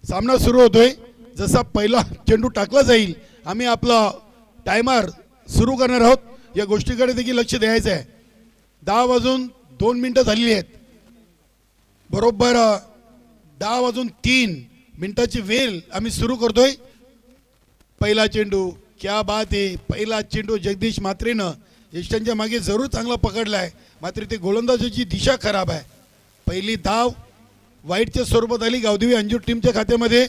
सामना सुरू होतोय. जसा पहिला चेंडू टाकला जाईल आम्ही आपला टायमर सुरू करणार आहोत. या गोष्टीकडे देखील लक्ष द्यायचं आहे. 10:02 झालेली आहेत. बरोबर 10:03 वेळ आम्ही सुरू करतोय. पहिला चेंडू, क्या बात आहे. पहिला चेंडू जगदीश म्हात्रेनं यष्टांच्या मागे जरूर चांगला पकडलाय, मात्र ते गोलंदाजाची दिशा खराब आहे. पहिली धाव वाईटच्या स्वरूपात आली गावदेवी अंजूर टीमच्या खात्यामध्ये.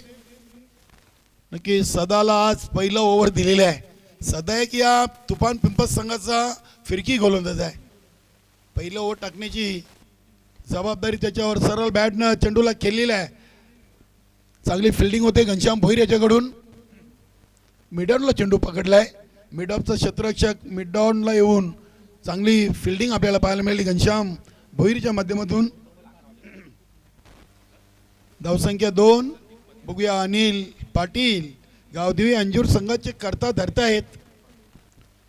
नक्की सदाला आज पहिला ओव्हर दिलेला आहे. सदा एक या तुफान पिंपळ संघाचा फिरकी गोलंदाज आहे. पहिलं ओव्हर टाकण्याची जबाबदारी त्याच्यावर सरळ बॅटनं चेंडूला केलेला आहे. चांगली फिल्डिंग होते घनश्याम भोईर याच्याकडून. मिडऑनला चेंडू पकडलाय. मिडऑफचा क्षेत्ररक्षक मिडऑनला येऊन चांगली फिल्डिंग आपल्याला पाहायला मिळाली घनश्याम भोईरच्या माध्यमातून. धावसंख्या 2. बघूया अनिल पाटील गावदेवी अंजूर संघाचे करता धरता आहेत.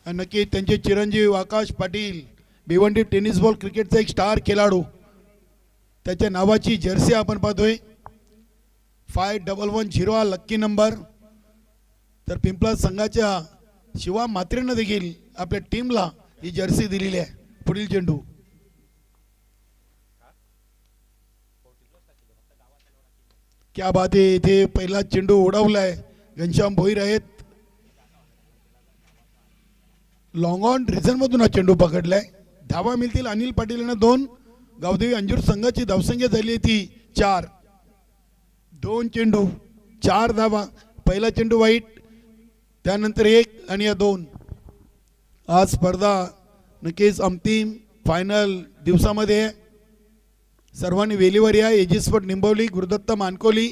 आणि नक्की त्यांचे चिरंजीव आकाश पाटील भिवंडी टेनिस बॉल क्रिकेटचा एक स्टार खेळाडू, त्याच्या नावाची जर्सी आपण पाहतोय. 5110 हा लक्की नंबर. तर पिंपळा संघाच्या शिवा म्हात्रेनं देखील आपल्या टीमला ही जर्सी दिलेली आहे. पुढील चेंडू, क्या बात आहे. इथे पहिला चेंडू उडवलाय घनश्याम भोईर आहेत. लॉंग ऑन रिझन मधून हा चेंडू पकडलाय. धावा मिळतील अनिल पाटील यांना 2. गावदेवी अंजूर संघाची धावसंख्या झाली आहे ती 4. 2 चेंडू 4 धावा. पहिला चेंडू वाईट, त्यानंतर 1 आणि या 2. आज स्पर्धा नक्कीच अंतिम फायनल दिवसामध्ये सर्वांनी वेलीवर या. एजिस्पट निंबवली, गुरुदत्त मानकोली.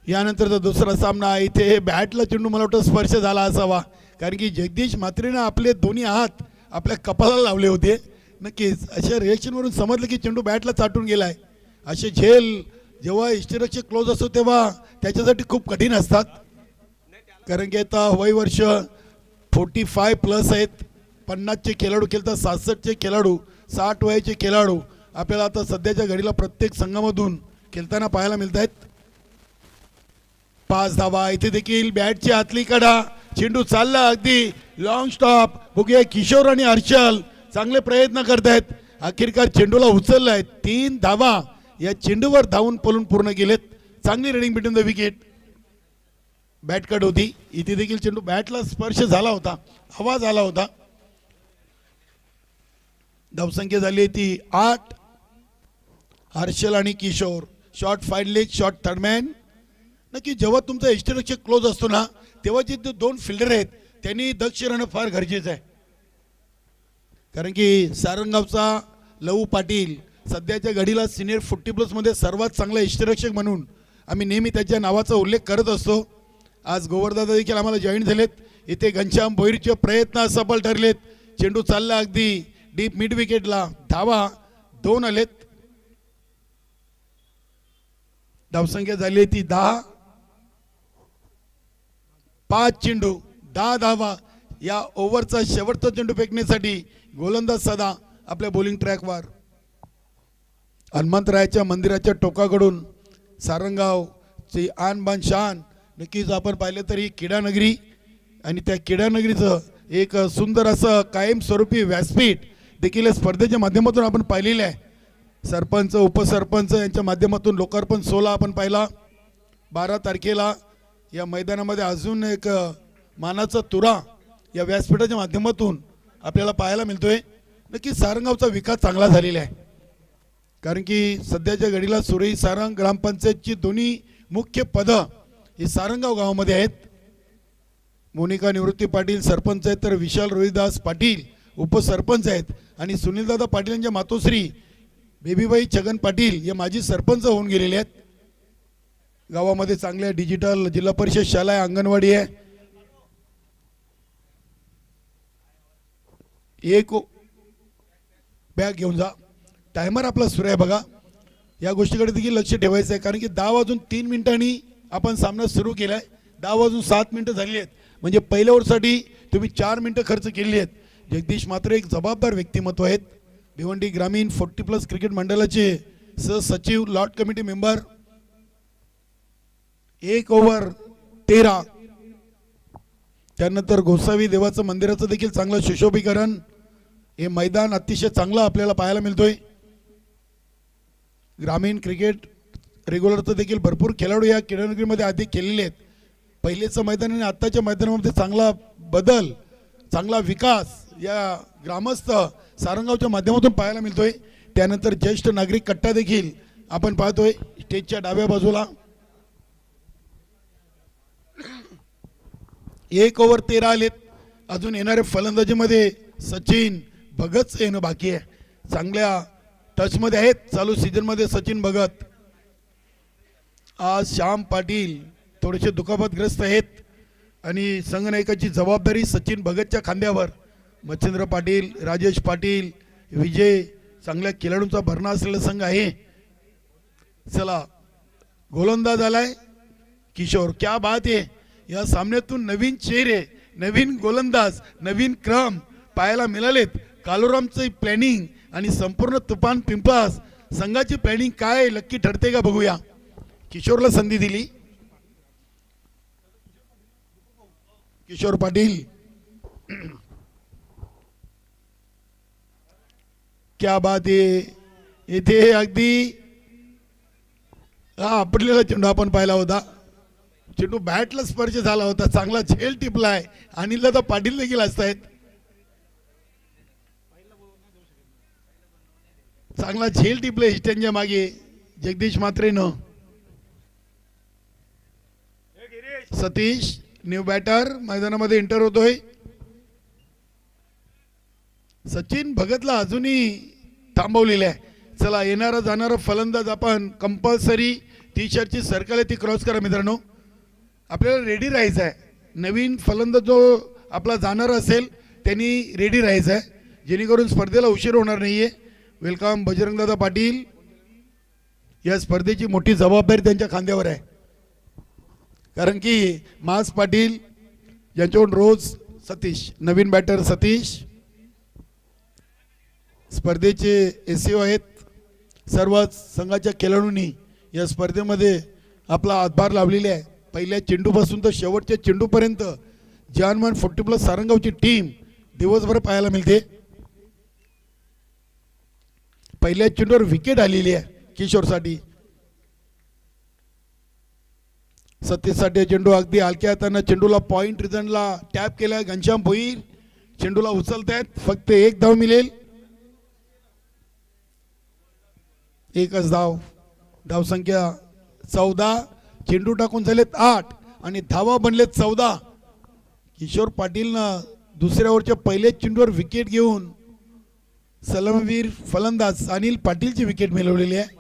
यानंतरचा दुसरा सामना. इथे बॅटला चेंडू मला वाटतं स्पर्श झाला असावा, कारण की जगदीश म्हात्रेनं आपले दोन्ही हात आपल्या कपाळाला लावले होते. नक्कीच अशा रिएक्शनवरून समजलं की चेंडू बॅटला चाटून गेलाय. असे झेल जेव्हा इष्टरक्षक क्लोज असतो तेव्हा त्याच्यासाठी खूप कठीण असतात, कारण की आता वय वर्ष 45+ आहेत. 50चे खेळाडू खेळतात, 67चे खेळाडू, 60 वयाचे खेळाडू आपल्याला आता सध्याच्या घडीला प्रत्येक संघामधून खेळताना पाहायला मिळत आहेत. 5 धावा. इथे देखील बॅटची आतली कडा, चेंडू चालला अगदी लॉंग स्टॉप. बघूया किशोर आणि हर्षल चांगले प्रयत्न करतायत. अखेरकार चेंडूला उचललाय. 3 धावा या चेंडूवर धावून पळून पूर्ण केलेत. चांगली running between the wicket. Bat cut होती. इथे देखील चेंडू बॅटला स्पर्श झाला होता, आवाज आला होता. धावसंख्या झाली ती 8. हर्षल आणि Kishor short fine leg, short third man. नक्की जेव्हा तुमचा इष्टरक्षक क्लोज असतो ना, तेव्हा जे 2 फिल्डर आहेत त्यांनी दक्ष राहणं फार गरजेचं आहे. कारण की सारंगावचा लहू पाटील सध्याच्या घडीला सिनियर 40+ मध्ये सर्वात चांगला इष्टरक्षक म्हणून आम्ही नेहमी त्याच्या नावाचा उल्लेख करत असतो. आज गोवर्धदा देखील आम्हाला जॉईन झालेत. इथे घनश्याम भोईरचे प्रयत्न सफल ठरलेत. चेंडू चालला अगदी डीप मिड विकेटला. धावा 2 आलेत. धावसंख्या झाली ती 10. 5 चेंडू 10 धावा. या ओव्हरचा शेवटचा चेंडू फेकण्यासाठी गोलंदाज सदा आपल्या बॉलिंग ट्रॅकवर. हनुमंतरायाच्या मंदिराच्या टोकाकडून सारंगावची आन बान शान. नक्कीच आपण पाहिलं तरी क्रीडानगरी, आणि त्या क्रीडानगरीचं एक सुंदर असं कायमस्वरूपी व्यासपीठ देखील या स्पर्धेच्या माध्यमातून आपण पाहिलेलं आहे. सरपंच, उपसरपंच यांच्या माध्यमातून लोकार्पण सोहळा आपण पाहिला. 12 तारखेला या मैदानामध्ये अजून एक मानाचा तुरा या व्यासपीठाच्या माध्यमातून आपल्याला पाहायला मिळतोय. नक्कीच सारंगावचा विकास चांगला झालेला आहे, कारण की सध्याच्या घडीला सुरई सारंग ग्रामपंचायतची दोन्ही मुख्य पदं ही सारंगाव गावामध्ये आहेत. मोनिका निवृत्ती पाटील सरपंच आहेत, तर विशाल रोहिदास पाटील उपसरपंच आहेत, आणि सुनीलदादा पाटील यांच्या मातोश्री बेबीबाई छगन पाटील या माजी सरपंच होऊन गेलेले आहेत. गावामध्ये चांगल्या डिजिटल जिल्हा परिषद शाळा आहे, अंगणवाडी आहे. एक बॅग घेऊन जा. टायमर आपला सुरू आहे बघा. या गोष्टीकडे देखील लक्ष ठेवायचं आहे, कारण की 10:03 आपण सामना सुरू केला आहे. 10:07 झाली आहेत, म्हणजे पहिल्या ओव्हरसाठी तुम्ही 4 मिनिटं खर्च केलेली आहेत. जगदीश म्हात्रे एक जबाबदार व्यक्तिमत्व आहेत. भिवंडी ग्रामीण 40+ क्रिकेट मंडळाचे सहसचिव, लॉट कमिटी मेंबर. 1 ओव्हर 13. त्यानंतर गोसावी देवाचं मंदिराचं देखील चांगलं सुशोभीकरण. हे मैदान अतिशय चांगलं आपल्याला पाहायला मिळतोय. ग्रामीण क्रिकेट रेग्युलरचं देखील भरपूर खेळाडू या क्रीडानगरीमध्ये आधी केलेले आहेत. पहिलेचं मैदान आणि आत्ताच्या मैदानामध्ये चांगला बदल, चांगला विकास या ग्रामस्थ सारंगावच्या माध्यमातून पाहायला मिळतोय. त्यानंतर ज्येष्ठ नागरिक कट्टा देखील आपण पाहतोय स्टेजच्या डाव्या बाजूला. 1 ओव्हर 13 आलेत. अजून येणाऱ्या फलंदाजीमध्ये सचिन भगत येणं बाकी आहे. चांगल्या टचमध्ये आहेत चालू सीझनमध्ये सचिन भगत. आज श्याम पाटील थोडेसे दुखापतग्रस्त आहेत आणि संघनायकाची जबाबदारी सचिन भगतच्या खांद्यावर. मच्छिंद्र पाटील, राजेश पाटील, विजय चांगल्या खेळाडूंचा भरणा असलेला संघ आहे. चला गोलंदाज आलाय किशोर. क्या बात आहे. या सामन्यातून नवीन चेहरे, नवीन गोलंदाज, नवीन क्रम पाहायला मिळालेत. कालोरामचं प्लॅनिंग आणि संपूर्ण तुफान पिंपळास संघाची प्लॅनिंग काय लक्की ठरते का बघूया. किशोरला संधी दिली. किशोर पाटील, क्या बात आहे. इथे अगदी आपटलेला चेंडू आपण पाहिला होता. चेंडू बॅटला स्पर्श झाला होता. चांगला झेल टिपलाय. अनिल तर पाटील देखील असतायत. चांगला झेल टिपले स्टँडच्या मागे जगदीश मात्रेनं. सतीश न्यू बॅटर मैदानामध्ये एंटर होतोय. सचिन भगतला अजूनही थांबवलेले आहे. चला येणारा जाणारा फलंदाज आपण कंपल्सरी टी शर्टची सर्कल आहे ती क्रॉस करा मित्रांनो. आपल्याला रेडी राहायचं आहे. नवीन फलंदाज जो आपला जाणार असेल त्यांनी रेडी राहायचं आहे जेणेकरून स्पर्धेला उशीर होणार नाहीये. वेलकम बजरंगदादा पाटील. या स्पर्धेची मोठी जबाबदारी त्यांच्या खांद्यावर आहे कारण की मास पाटील यांच्याकडून रोज सतीश नवीन बॅटर सतीश स्पर्धेचे एसीओ आहेत. सर्व संघाच्या खेळाडूंनी या स्पर्धेमध्ये आपला हातभार लावलेला आहे. पहिल्या चेंडूपासून तर शेवटच्या चेंडूपर्यंत जानमान 40+ सारंगावची टीम दिवसभर पाहायला मिळते. पहिल्या चेंडूवर विकेट आलेली आहे किशोरसाठी. सतीशसाठी चेंडू अगदी हलक्या हाताने चेंडूला पॉइंट रिझनला टॅप केलाय. घनश्याम भोईर चेंडूला उचलतायत. फक्त 1 धाव मिळेल. एकच धाव. धावसंख्या 14. चेंडू टाकून झालेत 8 आणि धावा बनलेत 14. किशोर पाटीलनं दुसऱ्या ओव्हरच्या पहिल्या चेंडूवर विकेट घेऊन सलामीवीर फलंदाज अनिल पाटीलची विकेट मिळवलेली आहे.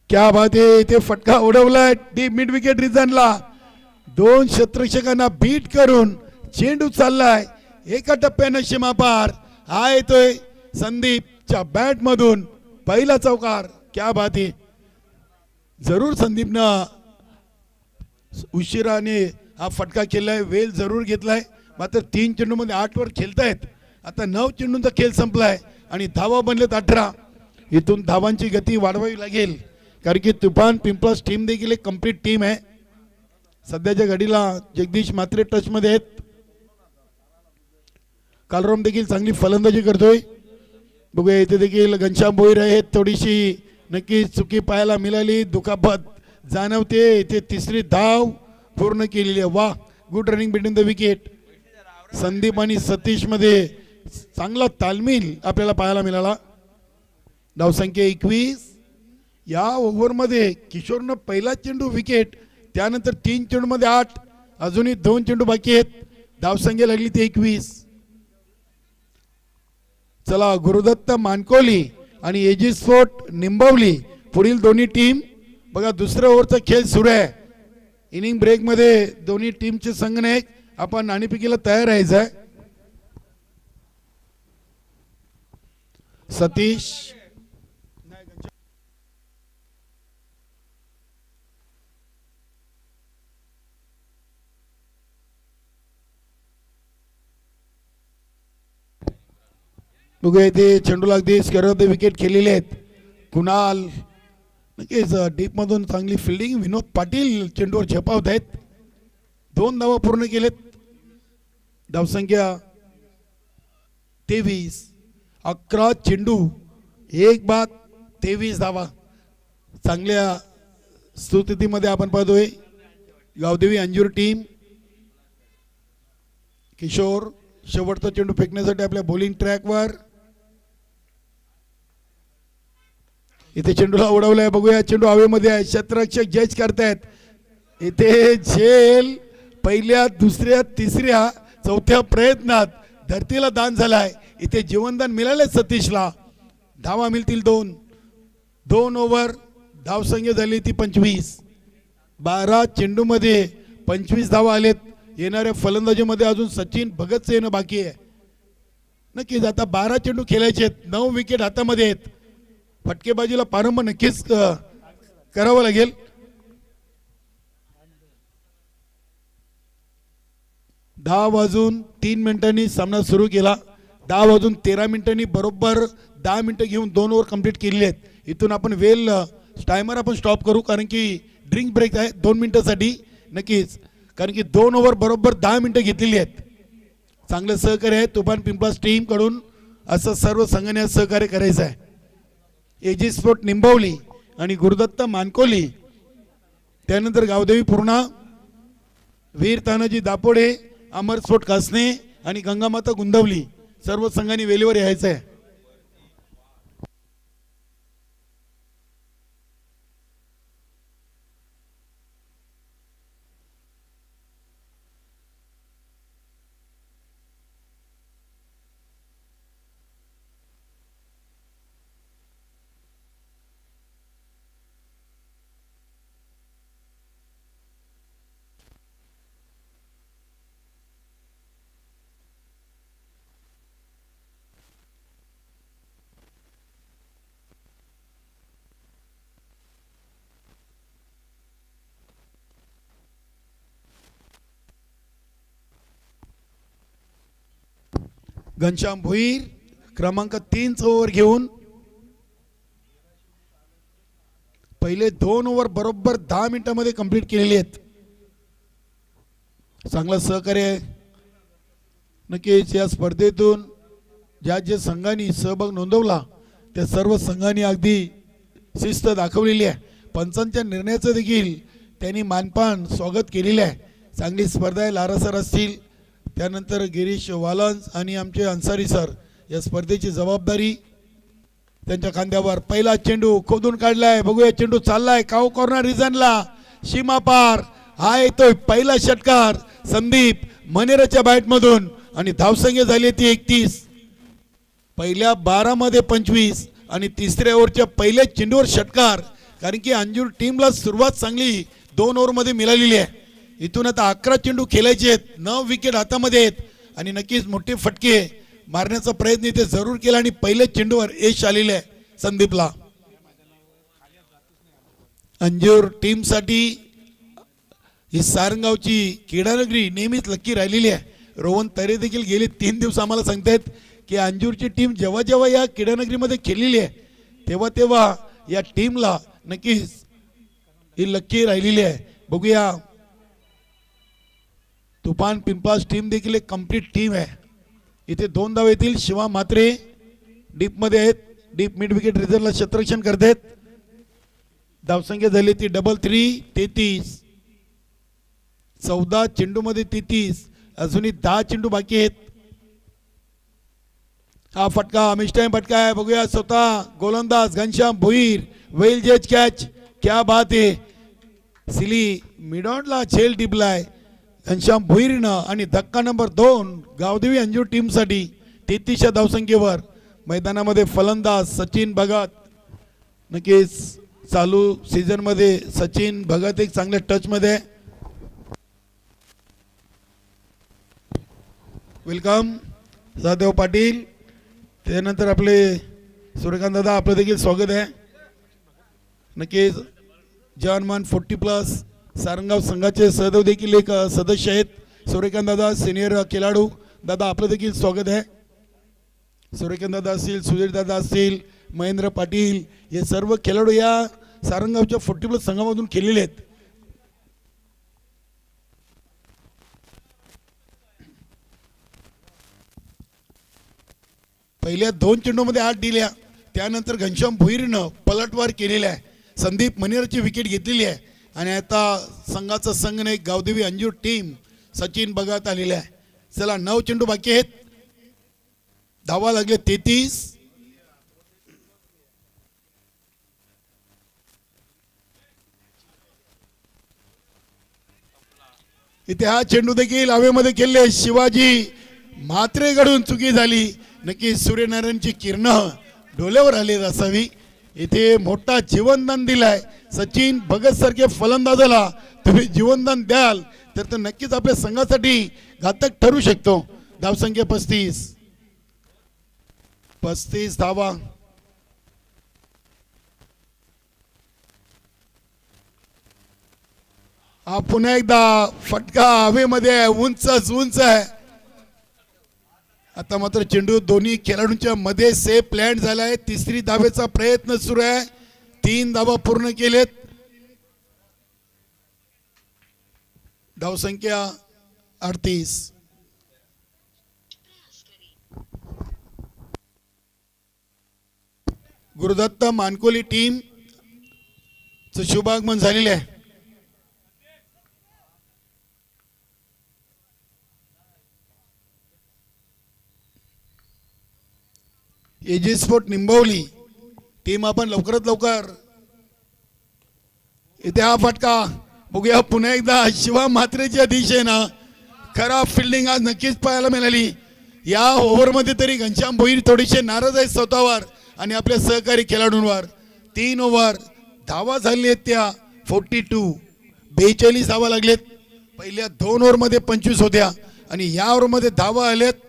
क्या बात आहे. ते फटका उडवलाय डीप मिड विकेट रिझनला. 2 क्षेत्ररक्षकांना बीट करून चेंडू चाललाय एका टप्प्यानं सीमापार. हा येतोय संदीपच्या बॅट मधून पहिला चौकार. क्या बात आहे. जरूर संदीपनं उशिराने हा फटका केलाय. वेल जरूर घेतलाय. मात्र 3 चेंडूमध्ये 8 वर खेळतायत. आता 9 चेंडूंचा खेळ संपलाय आणि धावा बनलेत 18. इथून धावांची गती वाढवावी लागेल कारण की तुफान पिंपळास टीम देखील एक कंप्लीट टीम आहे. सध्याच्या घडीला जगदीश मात्रे टच मध्ये आहेत. कालराम देखील चांगली फलंदाजी करतोय. बघूया इथे देखील घनश्याम भोईर आहेत. थोडीशी नक्की चुकी पाहायला मिळाली. दुखापत जाणवते. इथे 3री धाव पूर्ण केलेली आहे. वा good running between the wicket. Sandeep आणि सतीश मध्ये चांगला तालमील आपल्याला पाहायला मिळाला. धावसंख्या 21. या ओव्हरमध्ये किशोरनं पहिला चेंडू विकेट. त्यानंतर 3 चेंडूमध्ये 8. अजूनही 2 चेंडू बाकी आहेत. धावसंख्या लागली ती 21. चला गुरुदत्त मानकोली आणि एजी स्पोर्ट निंबवली पुढील दोन्ही टीम. बघा दुसऱ्या ओव्हरचा खेळ सुरू आहे. इनिंग ब्रेक मध्ये दोन्ही टीमचे संघनायक आपण नाणेफेकीला तयार राहायचं आहे. सतीश बघूया इथे चेंडूला अगदी स्क्वेअर द विकेट खेळलेले आहेत. कुणाल नक्कीच डीपमधून चांगली फिल्डिंग. विनोद पाटील चेंडूवर झेपावत आहेत. 2 धावा पूर्ण केलेत. धावसंख्या 23. 11 चेंडू 1 बाद 23 धावा. चांगल्या स्थितीमध्ये आपण पाहतोय गावदेवी अंजूर टीम. किशोर शेवटचा चेंडू फेकण्यासाठी आपल्या बॉलिंग ट्रॅकवर. इथे चेंडूला उडवलाय. बघूया चेंडू हवेमध्ये आहे. क्षेत्ररक्षक जज करतायत. इथे झेल पहिल्या दुसऱ्या तिसऱ्या चौथ्या प्रयत्नात धरतीला दान झालाय. इथे जीवनदान मिळाले सतीशला. धावा मिळतील 2 ओव्हर. धावसंख्या झाली ती 25. 12 चेंडूमध्ये 25 धावा आलेत. येणाऱ्या फलंदाजीमध्ये अजून सचिन भगतचं येणं बाकी आहे. नक्कीच आता 12 चेंडू खेळायचे आहेत. 9 विकेट हातामध्ये आहेत. फटकेबाजीला प्रारंभ नक्कीच करावा लागेल. दहा वाजून 3 मिनिटांनी सामना सुरू केला. 10:13 बरोबर 10 मिनिटं घेऊन 2 ओव्हर कंप्लीट केलेले आहेत. इथून आपण वेल टायमर आपण स्टॉप करू कारण की ड्रिंक ब्रेक आहे 2 मिनिटासाठी. नक्कीच कारण की 2 ओव्हर बरोबर 10 मिनिटं घेतलेली आहेत. चांगलं सहकार्य आहे तुफान पिंपळास टीम कडून. असं सर्व संघाने सहकार्य करायचं आहे. एजी स्पोर्ट निंबवली आणि गुरुदत्त मानकोली. त्यानंतर गावदेवी पूर्णा, वीर तानाजी दापोडे, अमर स्पोर्ट कासने आणि गंगामाता गुंदवली. सर्व संघांनी वेलीवर यायचं आहे. घनश्याम भोईर क्रमांक 3 ओव्हर घेऊन पहिले 2 ओव्हर बरोबर 10 मिनिटांमध्ये कंप्लीट केलेले आहेत. चांगलं सहकार्य आहे. नक्कीच या स्पर्धेतून ज्या संघांनी सहभाग नोंदवला त्या सर्व संघांनी अगदी शिस्त दाखवलेली आहे. पंचांच्या निर्णयाचं देखील त्यांनी मानपान स्वागत केलेलं आहे. चांगली स्पर्धा आहे. लारासर असतील, त्यानंतर गिरीश वालन्स आणि आमचे अन्सारी सर. या स्पर्धेची जबाबदारी त्यांच्या खांद्यावर. पहिला चेंडू खोदून काढलाय. बघूया चेंडू चाललाय काऊ कॉर्नर रिजनला, सीमा पार. हा येतोय पहिला षटकार संदीप मनेराच्या बॅट मधून आणि धावसंख्या झाली ती 31. पहिल्या 12 मध्ये 25 आणि तिसऱ्या ओव्हरच्या पहिल्या चेंडूवर षटकार. कारण की अंजूर टीमला सुरुवात चांगली 2 ओव्हर मध्ये मिळालेली आहे. इथून आता 11 चेंडू खेळायचे आहेत. 9 विकेट हातामध्ये आहेत आणि नक्कीच मोठे फटके मारण्याचा प्रयत्न इथे जरूर केला आणि पहिल्या चेंडूवर यश आलेले आहे संदीपला. अंजूर टीम साठी ही सारंगावची क्रीडानगरी नेहमीच लक्की राहिलेली आहे. रोहन तरे देखील गेले 3 दिवस आम्हाला सांगतायत की अंजूरची टीम जेव्हा जेव्हा या क्रीडानगरीमध्ये खेळलेली आहे तेव्हा तेव्हा या टीमला नक्कीच ही लक्की राहिलेली आहे. बघूया तुफान पिंपळास टीम देखील एक कंप्लीट टीम आहे. इथे 2 धाव येतील. शिवा म्हात्रे डीप मध्ये आहेत. डीप मिड विकेट रिझर्वला क्षेत्ररक्षण करतात. धावसंख्या झाली ती 33. 14 चेंडू मध्ये 33. अजूनही 10 चेंडू बाकी आहेत. हा फटका मिस टाइम फटका आहे. बघूया स्वतः गोलंदाज घनश्याम भोईर. वेल जज कॅच. क्या बात आहे. सिली मिडॉनला झेल टिपलाय घनश्याम भोईरनं आणि धक्का नंबर 2 गावदेवी अंजूर टीम साठी 33 धावसंख्येवर. मैदानामध्ये फलंदाज सचिन भगत. नक्कीच चालू सीझन मध्ये सचिन भगत एक चांगल्या टच मध्ये. वेलकम सदादेव पाटील. त्यानंतर आपले सूर्यकांत दादा आपलं देखील स्वागत आहे. नक्कीच जवानमान 40+ सारंगाव संघाचे सहदेव देखील एक सदस्य आहेत. सूर्यकांत दादा सिनियर खेळाडू. दादा आपलं देखील स्वागत आहे. सूर्यकांत दादा असतील, सुधीर दादा असतील, महेंद्र पाटील, हे सर्व खेळाडू या सारंगावच्या 40+ संघामधून खेळलेले आहेत. पहिल्या 2 चेंडूमध्ये 8 दिल्या. त्यानंतर घनश्याम भोईरनं पलटवार केलेला आहे. संदीप मनेरची विकेट घेतलेली आहे आणि आता संघाचा संघनायक गावदेवी अंजूर टीम सचिन भगत आलेला आहे. चला 9 चेंडू बाकी आहेत. धावा लागले 33. इथे हा चेंडू देखील हवेमध्ये खेळले. शिवाजी म्हात्रेकडून चुकी झाली. नक्की सूर्यनारायणची किरण डोल्यावर आली असावी. इथे मोठा जीवनदान दिलाय. सचिन भगत सारखे फलंदाजाला तुम्ही जीवनदान द्याल तर नक्कीच आपल्या संघासाठी घातक ठरू शकतो. धावसंख्या 35 धावा. हा पुन्हा एकदा फटका हवेमध्ये आहे. उंच आहे. आता मात्र चेंडू दोन्ही खेळाडूंच्या मध्ये सेफ लँड झालाय. तिसरी धावेचा प्रयत्न सुरू आहे. 3 धावा पूर्ण केलेत. धावसंख्या 38. गुरुदत्त मानकोली टीम च शुभागमन झालेले आहे. एजी स्पोर्ट निंबवली टीम आपण लवकरात लवकर. इथे हा फटका बघूया पुन्हा एकदा. शिवा म्हात्रेच्या दिशेनं खराब फिल्डिंग आज नक्कीच पाहायला मिळाली. या ओव्हरमध्ये तरी घनश्याम भोईर थोडेसे नाराज आहेत स्वतःवर आणि आपल्या सहकारी खेळाडूंवर. 3 ओव्हर धावा झाली आहेत त्या 42. 42 धावा लागलेत. पहिल्या 2 ओव्हरमध्ये 25 होत्या आणि या ओव्हरमध्ये धावा आल्यात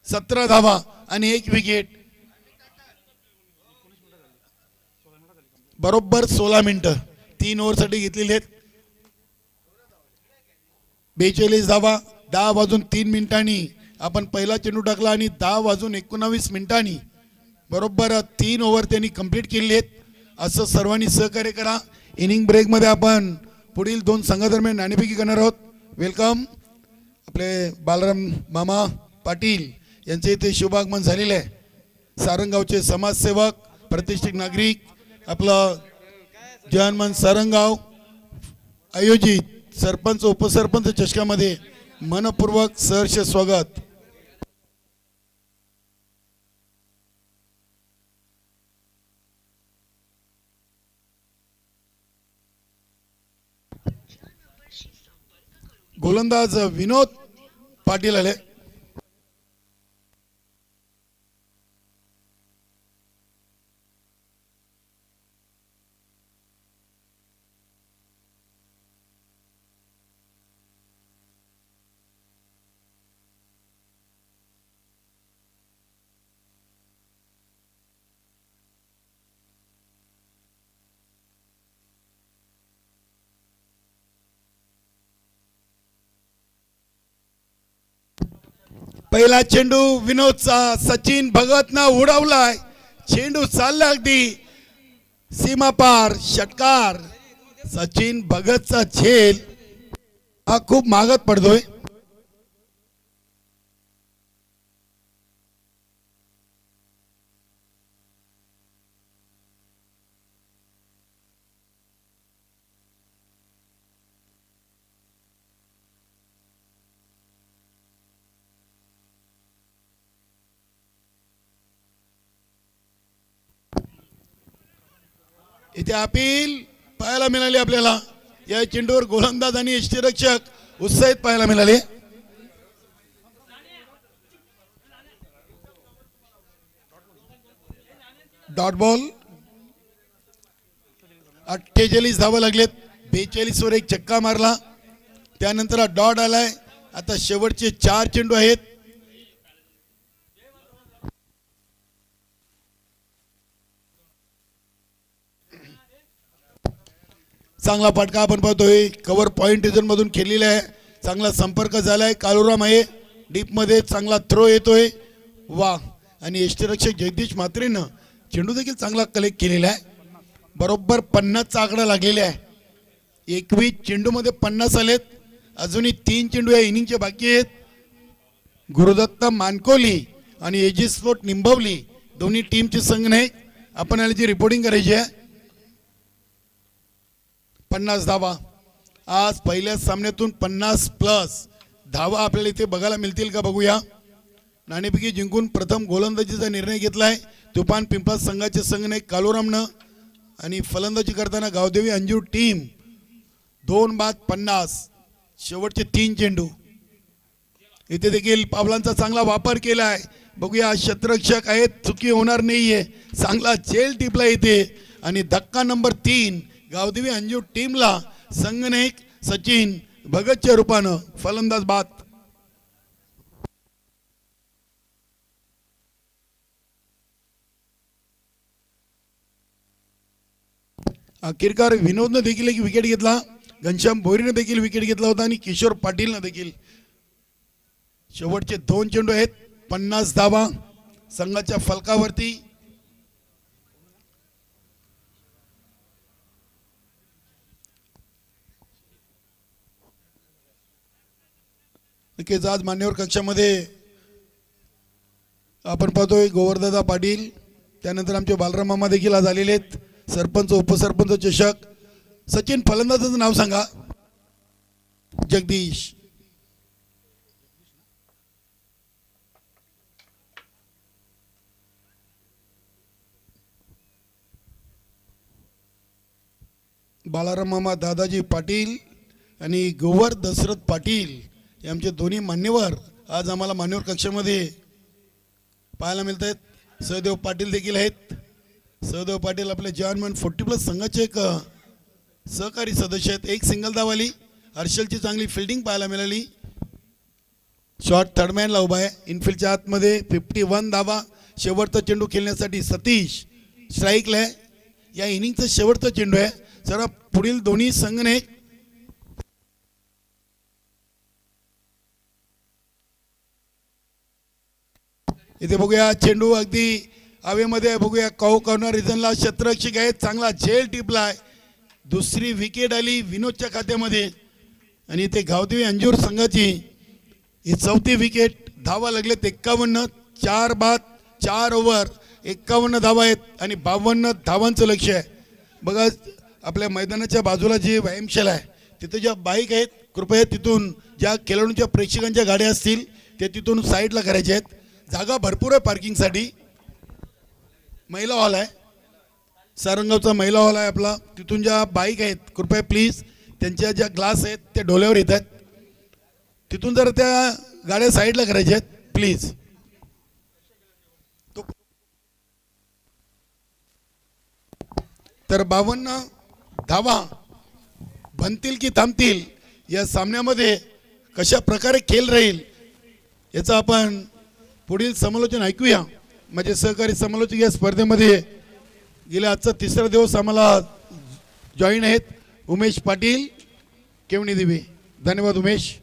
17 धावा आणि 1 विकेट. बरोबर 16 मिनिटं 3 ओव्हरसाठी घेतलेली आहेत. 42 धावा. 10 वाजून 3 मिनिटांनी आपण पहिला चेंडू टाकला आणि 10 वाजून 19 मिनिटांनी बरोबर 3 ओव्हर त्यांनी कंप्लीट केलेली आहेत. असं सर्वांनी सहकार्य करा. इनिंग ब्रेकमध्ये आपण पुढील 2 संघादरम्यान नाणेफेकी करणार आहोत. वेलकम आपले बालराम मामा पाटील यांचे इथे शुभागमन झालेले आहे. सारंगावचे समाजसेवक प्रतिष्ठित नागरिक आपलं जहानमान सारंगाव आयोजित सरपंच उपसरपंच चषकामध्ये मनपूर्वक सहर्ष स्वागत. गोलंदाज विनोद पाटील आले. पहिला चेंडू विनोदचा सचिन भगतनं उडवलाय. चेंडू चालला अगदी सीमा पार. षटकार. सचिन भगतचा झेल हा खूप मागत पडतोय. इथे अपील पाहायला मिळाली आपल्याला. या चेंडूवर गोलंदाज आणि यष्टीरक्षक उत्साहित पाहायला मिळाले. Dot ball. 48 धावा लागलेत. 42 वर एक चक्का मारला. त्यानंतर हा डॉट आलाय. आता शेवटचे 4 चेंडू आहेत. चांगला फटका आपण पाहतोय. कव्हर पॉइंट रिजन मधून खेळलेला आहे. चांगला संपर्क झालाय. कालुराम आहे डीप मध्ये. चांगला थ्रो येतोय. वा. आणि यष्टीरक्षक जगदीश म्हात्रेनं चेंडू देखील चांगला कलेक्ट केलेला आहे. बरोबर 50चा आकडा लागलेला आहे. 21 चेंडूमध्ये 50 आलेत. अजूनही 3 चेंडू या इनिंगचे बाकी आहेत. गुरुदत्त मानकोली आणि एजिस स्पोर्ट निंबवली दोन्ही टीमचे संघ नाही. आपण याची रिपोर्टिंग करायची आहे. 50 धावा. आज पहिल्या सामन्यातून 50+ धावा आपल्याला इथे बघायला मिळतील का बघूया. नाणेफेकी जिंकून प्रथम गोलंदाजीचा निर्णय घेतलाय तुफान पिंपळा संघाचे संघनायक कालूरामनं. आणि फलंदाजी करताना गावदेवी अंजूर टीम 2 बाद 50. शेवटचे 3 चेंडू. इथे देखील पावलांचा चांगला वापर केला आहे. बघूया क्षेत्ररक्षक आहेत, चुकी होणार नाहीये. चांगला झेल टिपला इथे. आणि धक्का नंबर 3 गावदेवी अंजूर टीमला संघनायक सचिन भगतच्या रूपानं फलंदाज बाद. अखेरकार विनोदनं देखील एक विकेट घेतला. घनश्याम भोईरने देखील विकेट घेतला होता आणि किशोर पाटीलनं देखील. शेवटचे 2 चेंडू आहेत. 50 धावा संघाच्या फलकावरती. नक्कीच आज मान्यवर कक्षामध्ये आपण पाहतोय गोवर्धदा पाटील, त्यानंतर आमचे बालराम मामा देखील आज आलेले आहेत. सरपंच उपसरपंच चषक. सचिन फलंदाजाचं नाव सांगा. जगदीश. बालाराम मामा दादाजी पाटील आणि गोवर दशरथ पाटील हे आमचे दोन्ही मान्यवर आज आम्हाला मान्यवर कक्षामध्ये पाहायला मिळत आहेत. सहदेव पाटील देखील आहेत. सहदेव पाटील आपल्या जवान 40+ संघाचे एक सहकारी सदस्य आहेत. एक सिंगल धावाली. हर्षलची चांगली फिल्डिंग पाहायला मिळाली. शॉट थर्डमॅनला उभा आहे. इनफिल्डच्या आतमध्ये 51 धावा. शेवटचा चेंडू खेळण्यासाठी सतीश स्ट्राईकला आहे. या इनिंगचा शेवटचा चेंडू आहे. जरा पुढील दोन्ही संघने इथे बघूया चेंडू अगदी हवेमध्ये. बघूया कॉर्नर रिजनला क्षेत्ररक्षक आहेत. चांगला झेल टिपलाय. दुसरी विकेट आली विनोदच्या खात्यामध्ये. आणि इथे गावदेवी अंजूर संघाची ही 4थी विकेट. धावा लागलेत 51. 4 बाद 4 ओव्हर 51 धावा आहेत आणि 52 धावांचं लक्ष आहे. बघा आपल्या मैदानाच्या बाजूला जी व्यायामशाला आहे तिथे ज्या बाईक आहेत कृपया तिथून ज्या खेळाडूंच्या प्रेक्षकांच्या गाड्या असतील ते तिथून साईडला करायच्या आहेत. जागा भरपूर आहे पार्किंगसाठी. महिला हॉल आहे. सारंगावचा महिला हॉल आहे आपला. तिथून ज्या बाईक आहेत कृपया प्लीज त्यांच्या ज्या ग्लास आहेत त्या डोल्यावर येत आहेत तिथून जर त्या गाड्या साईडला करायच्या आहेत प्लीज. तर 52 धावा बनतील की थांबतील या सामन्यामध्ये कशा प्रकारे खेळ राहील याचा आपण पुढील समालोचन ऐकूया. माझे सहकारी समालोचक या स्पर्धेमध्ये गेल्या आजचा 3रा दिवस आम्हाला जॉईन आहेत. उमेश पाटील केवणी देवी. धन्यवाद उमेश.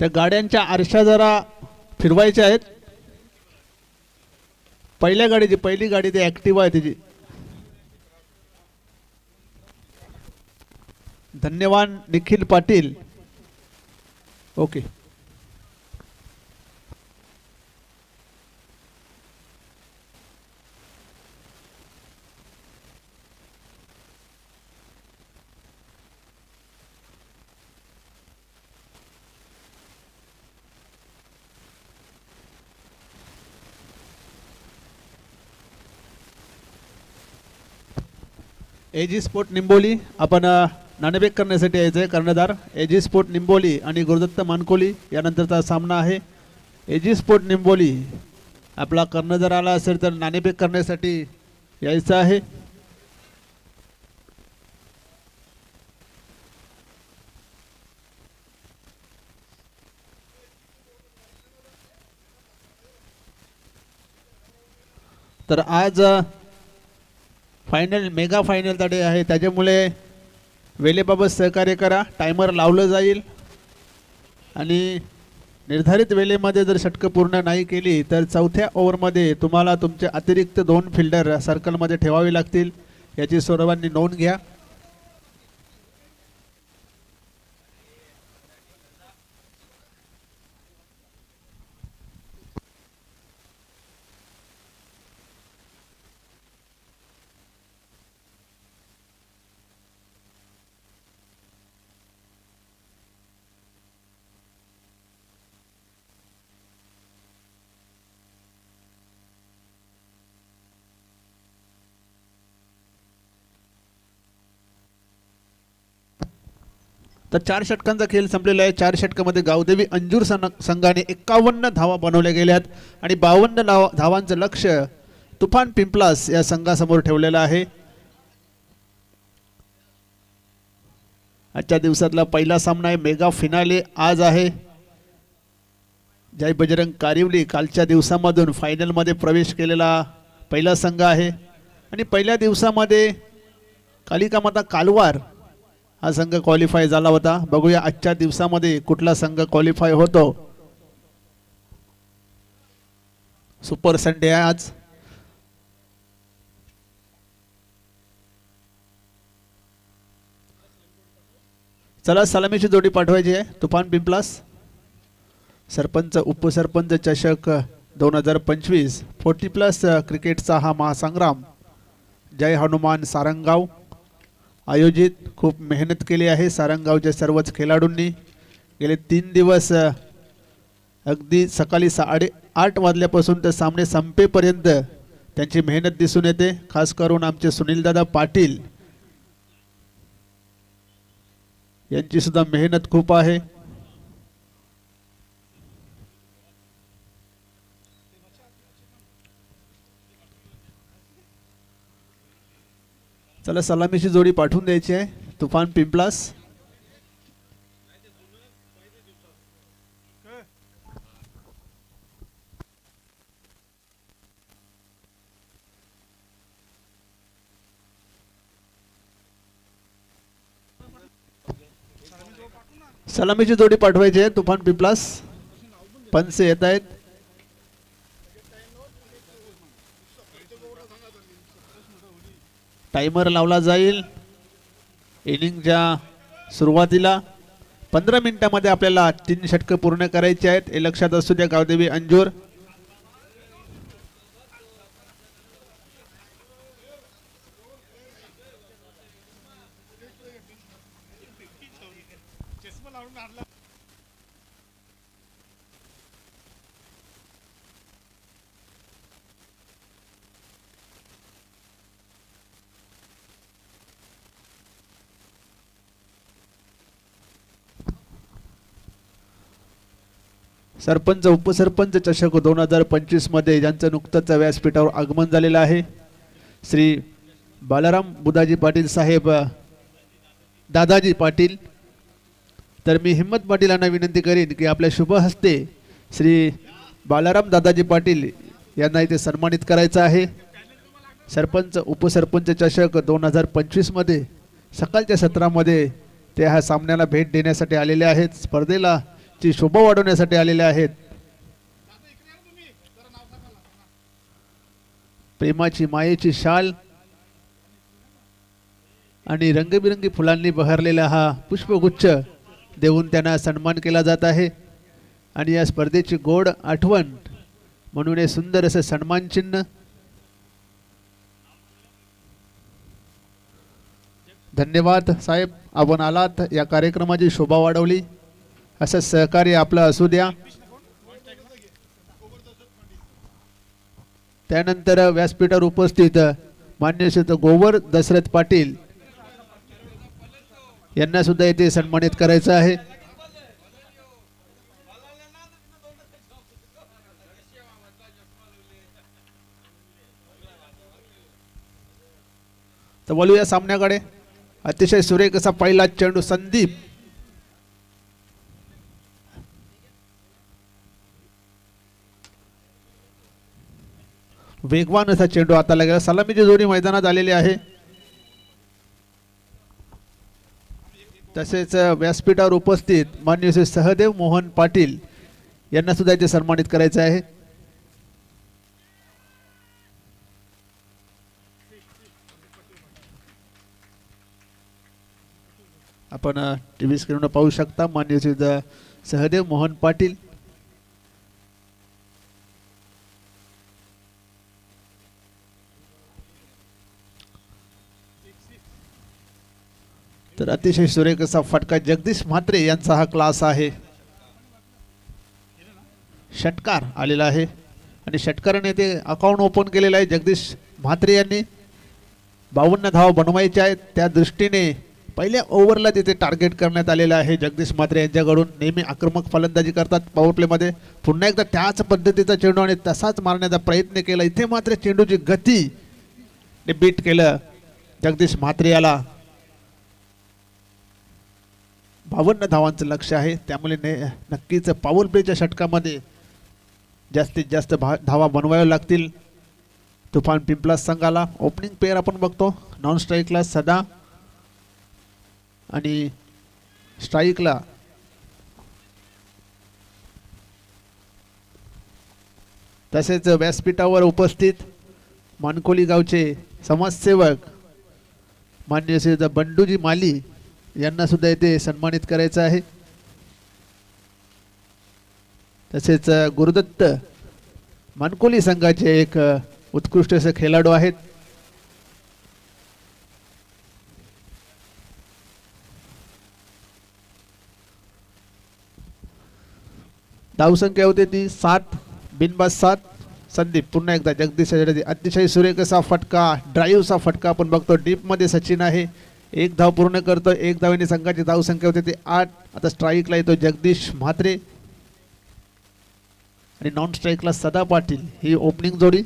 त्या गाड्यांच्या आरशा जरा फिरवायच्या आहेत. पहिल्या गाडीची पहिली गाडी ती ॲक्टिवा आहे त्याची. धन्यवाद Nikhil Patil. Okay. AG sport Nimboli आपण नाणेफेक करण्यासाठी यायचं आहे. कर्णधार एजी स्पोर्ट निंबोली आणि गुरुदत्त मानकोली यानंतरचा सामना आहे. एजी स्पोर्ट निंबोली आपला कर्णधार आला असेल तर नाणेफेक करण्यासाठी यायचं आहे. तर आज फायनल मेगा फायनल तडे आहे, त्याच्यामुळे वेळेबाबत सहकार्य करा. टायमर लावलं जाईल आणि निर्धारित वेळेमध्ये जर षटकं पूर्ण नाही केली तर चौथ्या ओव्हरमध्ये तुम्हाला तुमचे अतिरिक्त 2 फिल्डर सर्कलमध्ये ठेवावे लागतील. याची सर्वांनी नोंद घ्या. तर 4 षटकांचा खेळ संपलेला आहे. 4 षटकामध्ये गावदेवी अंजूर संघाने 51 धावा बनवल्या गेल्यात आणि 52 धावांचं लक्ष तुफान पिंपलास या संघासमोर ठेवलेलं आहे. आजच्या दिवसातला पहिला सामना आहे, मेगा फिनाले आज आहे. जय बजरंग कारिवली कालच्या दिवसामधून फायनलमध्ये प्रवेश केलेला पहिला संघ आहे आणि पहिल्या दिवसामध्ये कालिका माता कालवार हा संघ क्वालिफाय झाला होता. बघूया आजच्या दिवसामध्ये कुठला संघ क्वालिफाय होतो. सुपर संडे आहे आज. चला सलामीची जोडी पाठवायची आहे. तुफान पिंपलास सरपंच उपसरपंच चषक 2025 40+ क्रिकेटचा हा महासंग्राम जय हनुमान सारंगाव आयोजित. खूप मेहनत केली आहे सारंगावच्या सर्वच खेळाडूंनी. गेले 3 दिवस अगदी सकाळी 8:30 वाजल्यापासून तर सामने संपेपर्यंत त्यांची मेहनत दिसून येते. खास करून आमचे सुनीलदादा पाटील यांची सुद्धा मेहनत खूप आहे. चला सलामीची जोडी पाठवून द्यायची आहे. तुफान पिंपलास सलामीची जोडी पाठवायची आहे. तुफान पिंपलास पंचे येत आहेत. टाइमर लावला जाईल. इनिंगच्या सुरुवातीला 15 मिनिटांमध्ये आपल्याला 3 षटकं पूर्ण करायची आहेत हे लक्षात असू द्या गावदेवी अंजूर. सरपंच उपसरपंच चषक 2025 मध्ये ज्यांचं नुकतंच व्यासपीठावर आगमन झालेलं आहे श्री बालाराम बुधाजी पाटील साहेब दादाजी पाटील. तर मी हिम्मत पाटीलांना विनंती करीन की आपल्या शुभ हस्ते श्री बालाराम दादाजी पाटील यांना इथे सन्मानित करायचं आहे. सरपंच उपसरपंच चषक 2025 मध्ये सकाळच्या सत्रामध्ये ते ह्या सामन्याला भेट देण्यासाठी आलेले आहेत. स्पर्धेला ची शोभा वाढवण्यासाठी आलेले आहेत. प्रेमाची मायेची शाल आणि रंगबिरंगी फुलांनी बहरलेला हा पुष्पगुच्छ देऊन त्यांना सन्मान केला जात आहे. आणि या स्पर्धेची गोड आठवण म्हणून हे सुंदर असं सन्मान चिन्ह. धन्यवाद साहेब, आपण आलात, या कार्यक्रमाची शोभा वाढवली. असं सहकार्य आपलं असू द्या. त्यानंतर व्यासपीठावर उपस्थित मान्य श्री गोवर दशरथ पाटील यांना सुद्धा येथे सन्मानित करायचं आहे. तर बोलू या सामन्याकडे. अतिशय सुरेख असा पहिला चेंडू संदीप वेगवान असा चेंडू हाताला गेला. सलामीची जोडी मैदानात आलेली आहे. तसेच व्यासपीठावर उपस्थित माननीय श्री सहदेव मोहन पाटील यांना सुद्धा इथे सन्मानित करायचं आहे. आपण टीव्ही स्क्रीनवर पाहू शकता माननीय श्री सहदेव मोहन पाटील. तर अतिशय सुरेख असा फटका जगदीश म्हात्रे यांचा हा क्लास आहे. षटकार आलेला आहे आणि षटकाराने ते अकाउंट ओपन केलेलं आहे. जगदीश म्हात्रे यांनी 52 धावा बनवायच्या आहेत. त्या दृष्टीने पहिल्या ओव्हरला तिथे टार्गेट करण्यात आलेलं आहे. जगदीश म्हात्रे यांच्याकडून नेहमी आक्रमक फलंदाजी करतात पॉवर प्लेमध्ये. पुन्हा एकदा त्याच पद्धतीचा चेंडू आणि तसाच मारण्याचा प्रयत्न केला. इथे मात्र चेंडूची गती बीट केलं जगदीश म्हात्रे याला. 52 धावांचं लक्ष आहे. त्यामुळे नक्कीच पॉवर प्लेच्या षटकामध्ये जास्तीत जास्त धावा बनवाव्या लागतील तुफान पिंपलास संघाला. ओपनिंग पेअर आपण बघतो. नॉन स्ट्राईकला सदा आणि स्ट्राईकला तसेच व्यासपीठावर उपस्थित मानकोली गावचे समाजसेवक माननीय श्री बंडूजी माली यांना सुद्धा इथे सन्मानित करायचं आहे. तसेच गुरुदत्त मानकोली संघाचे एक उत्कृष्ट असे खेळाडू आहेत. धावसंख्या होती ती 7 बिनबाद 7. संदीप पुन्हा एकदा जगदीश अतिशय सुरेख असा फटका ड्राईव्हचा फटका आपण बघतो. डीप मध्ये सचिन आहे. 1 धाव पूर्ण करतो. 1 धावेने संघाची धावसंख्या होती ती 8. आता स्ट्राईकला येतो जगदीश म्हात्रे आणि नॉन स्ट्राईकला सदा पाटील ही ओपनिंग जोडी.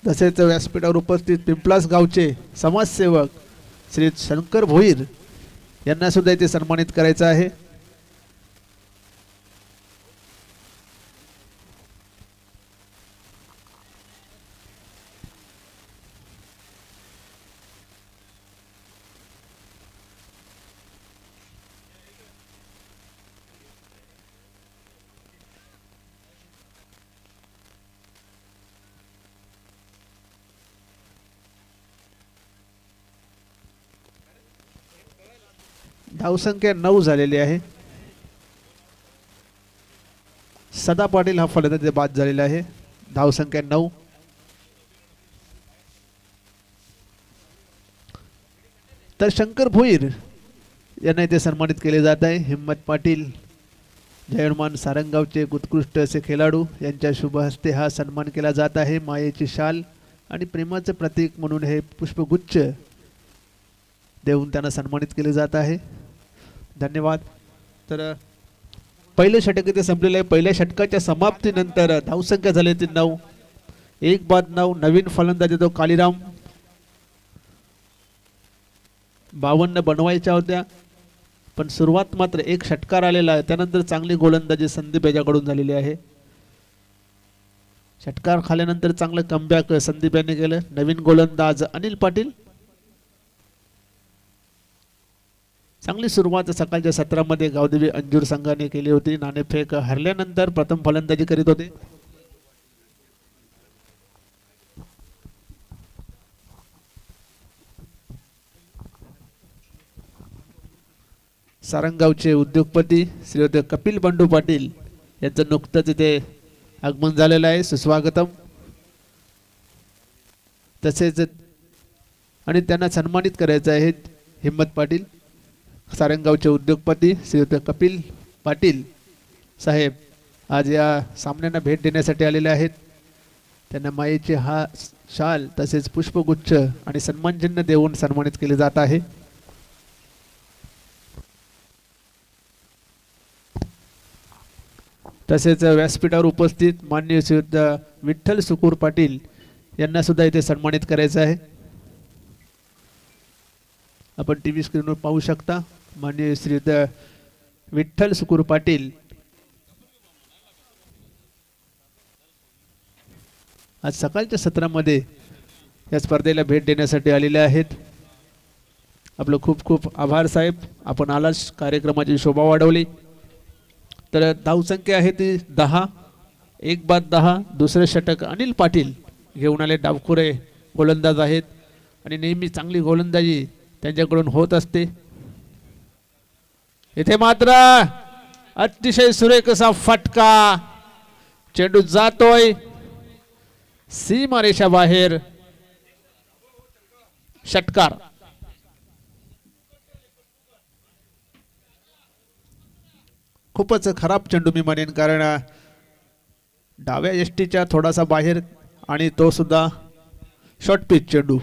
तसेच व्यासपीठावर उपस्थित पिंपलास गावचे समाजसेवक श्री शंकर भोईर यांना सुद्धा इथे सन्मानित करायचं आहे. धावसंख्या 9 झालेली आहे. सदा पाटील हा फलंदाज बाद झालेला आहे. धावसंख्या 9. तर शंकर भोईर यांना इथे सन्मानित केले जात आहे. हिम्मत पाटील जयमान सारंगावचे उत्कृष्ट असे खेळाडू यांच्या शुभ हस्ते हा सन्मान केला जात आहे. मायेची शाल आणि प्रेमाचे प्रतीक म्हणून हे पुष्पगुच्छ देऊन त्यांना सन्मानित केले जात आहे. धन्यवाद. तर पहिले षटक इथे संपलेले आहे. पहिल्या षटकाच्या समाप्तीनंतर धावसंख्या झाली ती 9. 1 बाद 9. नवीन फलंदाज येतो कालीराम. 52 बनवायच्या होत्या पण सुरुवात मात्र 1 षटकार आलेला आहे. त्यानंतर चांगली गोलंदाजी संदीप याच्याकडून झालेली आहे. षटकार खाल्यानंतर चांगलं कमबॅक संदीप यांनी केलं. नवीन गोलंदाज अनिल पाटील. चांगली सुरुवात सकाळच्या सत्रामध्ये गावदेवी अंजूर संघाने केली होती. नाणेफेक हरल्यानंतर प्रथम फलंदाजी करीत होते. सारंगावचे उद्योगपती श्रीयुत कपिल बंडू पाटील यांचं नुकतंच इथे आगमन झालेलं आहे. सुस्वागतम. तसेच आणि त्यांना सन्मानित करायचं आहे हिम्मत पाटील. सारंगावचे उद्योगपती श्रीयुत कपिल पाटील साहेब आज या सामन्यांना भेट देण्यासाठी आलेले आहेत. त्यांना मायेचे हा शाल तसेच पुष्पगुच्छ आणि सन्मानचिन्ह देऊन सन्मानित केले जात आहे. तसेच व्यासपीठावर उपस्थित माननीय श्रीयुत विठ्ठल सुकूर पाटील यांना सुद्धा इथे सन्मानित करायचं आहे. आपण टीव्ही स्क्रीनवर पाहू शकता माननीय श्रीयुत विठ्ठल सुकूर पाटील आज सकाळच्या सत्रामध्ये या स्पर्धेला भेट देण्यासाठी आलेले आहेत. आपलं खूप खूप आभार साहेब, आपण आलाच, कार्यक्रमाची शोभा वाढवली. तर धावसंख्या आहे ती 10, एक बाद 10. दुसरे षटक अनिल पाटील घेऊन आले. डावखुरे गोलंदाज आहेत आणि नेहमी चांगली गोलंदाजी त्यांच्याकडून होत असते. इथे मात्र अतिशय सुरेख असा फटका, चेंडू जातोय सीमारेषा बाहेर. षटकार. खूपच खराब चेंडू मी म्हणेन, कारण डाव्या यष्टीच्या थोडासा बाहेर आणि तो सुद्धा शॉर्ट पिच चेंडू.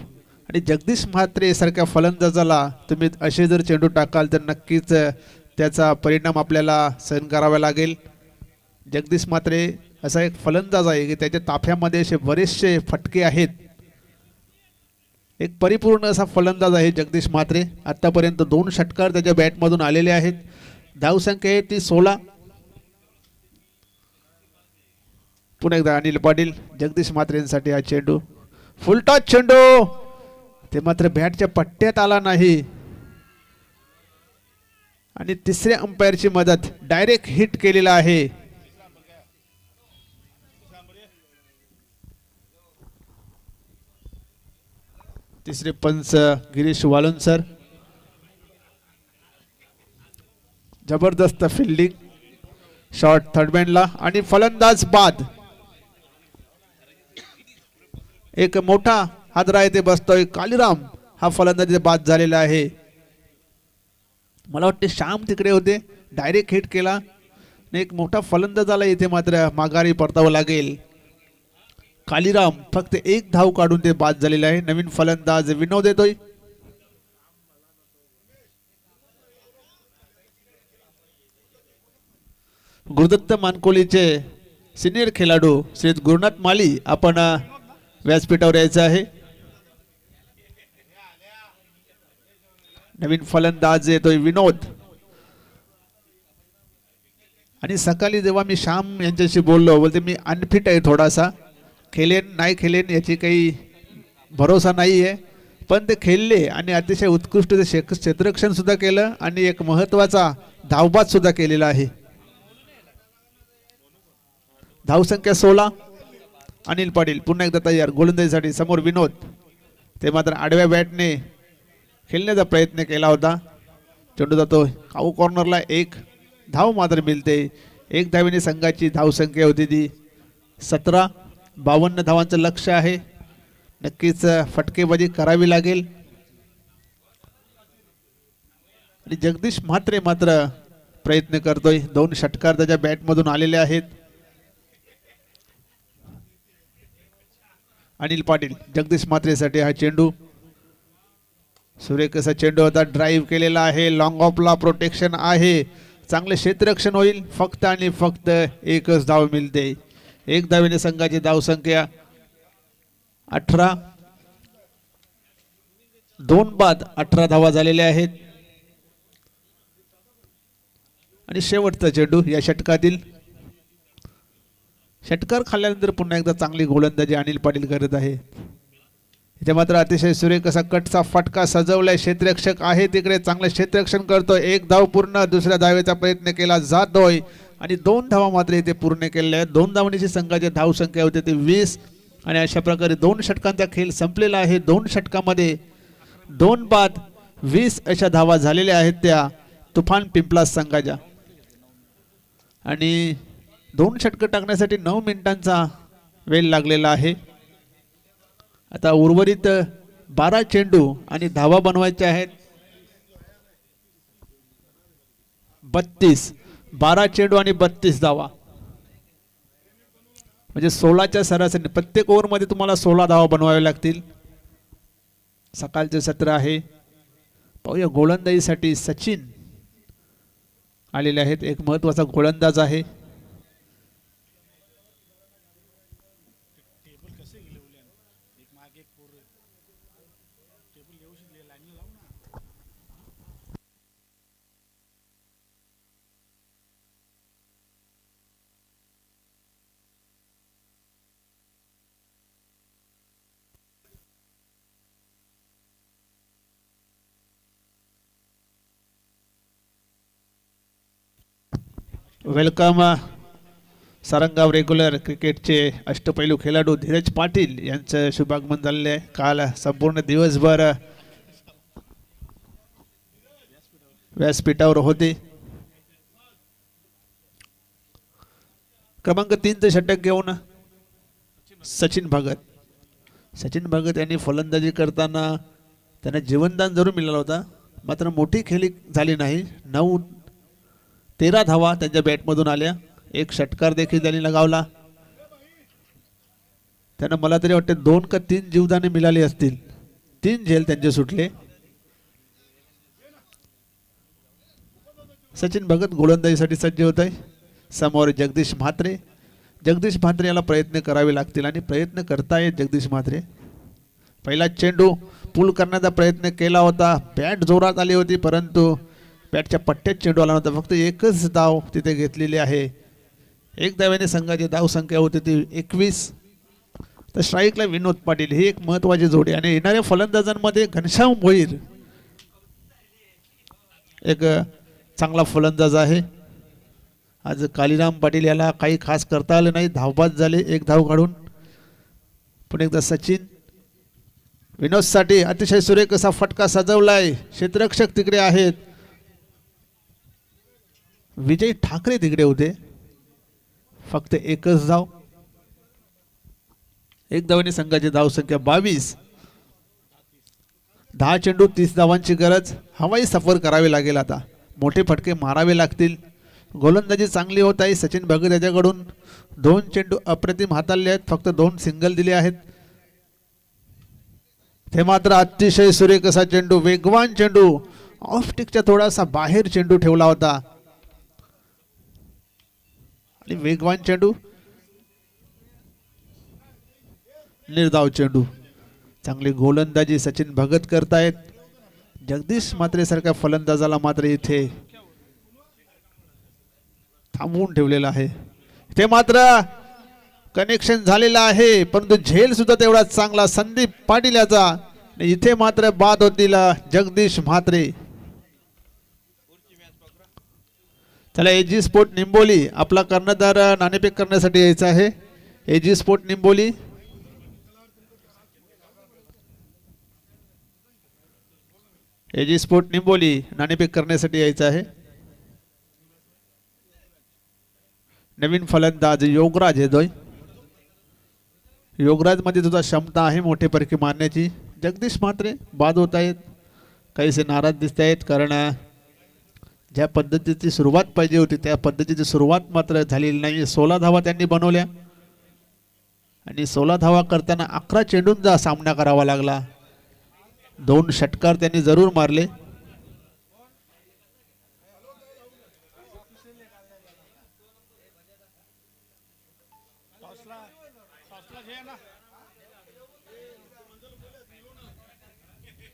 आणि जगदीश म्हात्रे सारख्या फलंदाजाला तुम्ही असे जर चेंडू टाकाल तर नक्कीच त्याचा परिणाम आपल्याला सहन करावा लागेल. जगदीश म्हात्रे असा एक फलंदाज आहे की त्याच्या ताफ्यामध्ये असे बरेचसे फटके आहेत. एक परिपूर्ण असा फलंदाज आहे जगदीश म्हात्रे. आतापर्यंत 2 षटकार त्याच्या बॅटमधून आलेले आहेत. धावसंख्या आहे ती 16. पुन्हा एकदा अनिल पाटील, जगदीश म्हात्रेंसाठी हा चेंडू फुलटॉस चेंडू, ते मात्र बॅटच्या पट्ट्यात आला नाही आणि तिसऱ्या अंपायरची मदत, डायरेक्ट हिट केलेला आहे. तिसरे पंच गिरीश वालुंसर. जबरदस्त फिल्डिंग, शॉट थर्डमॅनला आणि फलंदाज बाद. एक मोठा हादरा येथे बसतोय. कालीराम हा फलंदाज बाद झालेला आहे. मला वाटते श्याम तिकडे होते, डायरेक्ट हिट केला आणि एक मोठा फलंदाजाला इथे मात्र माघारी परतावं लागेल. कालीराम फक्त 1 धाव काढून ते बाद झालेले आहे. नवीन फलंदाज विनोद येतोय. गुरुदत्त मानकोलीचे सिनियर खेळाडू श्री गुरुनाथ माली आपण व्यासपीठावर यायचं आहे. नवीन फलंदाज येतोय विनोद. आणि सकाळी जेव्हा मी श्याम यांच्याशी बोललो, बोलते मी अनफिट आहे, थोडासा खेळेन नाही खेळेन याची काही भरोसा नाही आहे, पण ते खेळले आणि अतिशय उत्कृष्ट क्षेत्ररक्षण सुद्धा केलं आणि एक महत्त्वाचा धावबाद सुद्धा केलेला आहे. धावसंख्या 16. अनिल पाटील पुन्हा एकदा तयार गोलंदाजीसाठी. समोर विनोद, ते मात्र आडव्या बॅटने खेळण्याचा प्रयत्न केला होता. चेंडू जातो काऊ कॉर्नरला. 1 धाव मात्र मिळते. 1 धावेने संघाची धावसंख्या होती ती 17. 52 धावांचं लक्ष आहे. नक्कीच फटकेबाजी करावी लागेल. आणि जगदीश म्हात्रे मात्र प्रयत्न करतोय. 2 षटकार त्याच्या बॅटमधून आलेले आहेत. अनिल पाटील, जगदीश म्हात्रेसाठी हा चेंडू. सुरेख असा चेंडू होता, ड्राईव्ह केलेला आहे. लॉंग ऑफला प्रोटेक्शन आहे, चांगले क्षेत्ररक्षण होईल. फक्त आणि फक्त 1च धाव मिळते. 1 धावेने संघाची धावसंख्या 18. 2 बाद 18 धावा झालेल्या आहेत. आणि शेवटचा चेंडू या षटकातील. षटकार खाल्ल्यानंतर पुन्हा एकदा चांगली गोलंदाजी अनिल पाटील करत आहे. इथे मात्र अतिशय सुरेख असा कटचा फटका सजवलाय. क्षेत्ररक्षक आहे तिकडे, चांगलं क्षेत्ररक्षण करतोय. 1 धाव पूर्ण. दुसऱ्या धावेचा प्रयत्न केला जातोय आणि 2 धावा मात्र इथे पूर्ण केलेल्या आहेत. 2 धावांची संघाची धावसंख्या होती ती 20. आणि अशा प्रकारे 2 षटकांचा खेळ संपलेला आहे. 2 षटकामध्ये 2 बाद 20 अशा धावा झालेल्या आहेत त्या तुफान पिंपलास संघाच्या. आणि 2 षटकं टाकण्यासाठी 9 मिनिटांचा वेळ लागलेला आहे. आता उर्वरित 12 चेंडू आणि धावा बनवायच्या आहेत 32. 12 चेंडू आणि 32 धावा म्हणजे 16च्या सरासरी. प्रत्येक ओव्हरमध्ये तुम्हाला 16 धावा बनवाव्या लागतील. सकाळचे सत्र आहे. पाहूया गोलंदाजीसाठी सचिन आलेले आहेत. एक महत्त्वाचा गोलंदाज आहे. वेलकम सारंगाव रेग्युलर क्रिकेटचे अष्टपैलू खेळाडू धीरज पाटील यांचं शुभागमन झालेलं आहे. काल संपूर्ण दिवसभर व्यासपीठावर होते. क्रमांक 3चं षटक घेऊन सचिन भगत यांनी फलंदाजी करताना त्यांना जीवनदान जरूर मिळाला होता, मात्र मोठी खेळी झाली नाही. 9-13 धावा त्यांच्या बॅटमधून आल्या. एक षटकार देखील त्यांनी लगावला. त्यांना मला तरी वाटते 2 का 3 जीवदाने मिळाली असतील. 3 झेल त्यांचे सुटले. सचिन भगत गोलंदाजीसाठी सज्ज होत आहे. समोर जगदीश म्हात्रे याला प्रयत्न करावे लागतील आणि प्रयत्न करतायत जगदीश म्हात्रे. पहिला चेंडू पुल करण्याचा प्रयत्न केला होता. बॅट जोरात आली होती, परंतु बॅटच्या पट्ट्यात चेंडू आला नव्हता. फक्त एकच धाव तिथे घेतलेली आहे. एक धाव्याने संघाची धाव संख्या होती ती 21. तर स्ट्राईकला विनोद पाटील ही एक महत्त्वाची जोडी आणि येणाऱ्या फलंदाजांमध्ये घनश्याम भोईर एक चांगला फलंदाज आहे. आज कालीराम पाटील याला काही खास करता आले नाही. धावबाद झाले, एक धाव काढून. पुन्हा एकदा सचिन विनोदसाठी अतिशय सुरेख असा फटका सजवलाय. क्षेत्ररक्षक तिकडे आहेत. विजय ठाकरे तिकडे होते. फक्त एकच धाव. एक धावाने संघाची धाव संख्या 22. 10 चेंडू 30 धावांची गरज. हवाई सफर करावी लागेल. आता मोठे फटके मारावे लागतील. गोलंदाजी चांगली होत आहे. सचिन भगत याच्याकडून 2 चेंडू अप्रतिम हाताळले आहेत. फक्त 2 सिंगल दिले आहेत. ते मात्र अतिशय सुरेख असा चेंडू, वेगवान चेंडू, ऑफ स्टिकच्या थोडासा बाहेर चेंडू ठेवला होता आणि वेगवान चेंडू, निर्धाव चेंडू. चांगली गोलंदाजी सचिन भगत करतायत. जगदीश म्हात्रे सारख्या फलंदाजाला मात्र इथे थांबवून ठेवलेलं आहे. ते मात्र कनेक्शन झालेलं आहे, परंतु झेल सुद्धा तेवढा चांगला संदीप पाटील याचा. इथे मात्र बाद होतील जगदीश म्हात्रे. चला, एजी स्पोर्ट निंबोली आपला कर्णधार नाणेफेक करण्यासाठी यायचा आहे. एजी स्पोर्ट निंबोली नाणेफेक करण्यासाठी यायचं आहे. नवीन फलंदाज योगराज येतोय. योगराज मध्ये सुद्धा क्षमता आहे मोठे फटके मारण्याची. जगदीश म्हात्रे बाद होत आहेत. काहीसे नाराज दिसत आहेत, कारण ज्या पद्धतीची सुरुवात पाहिजे होती त्या पद्धतीची सुरुवात मात्र झालेली नाही. 16 धावा त्यांनी बनवल्या आणि 16 धावा करताना 11 चेंडूंचा सामना करावा लागला. 2 षटकार त्यांनी जरूर मारले.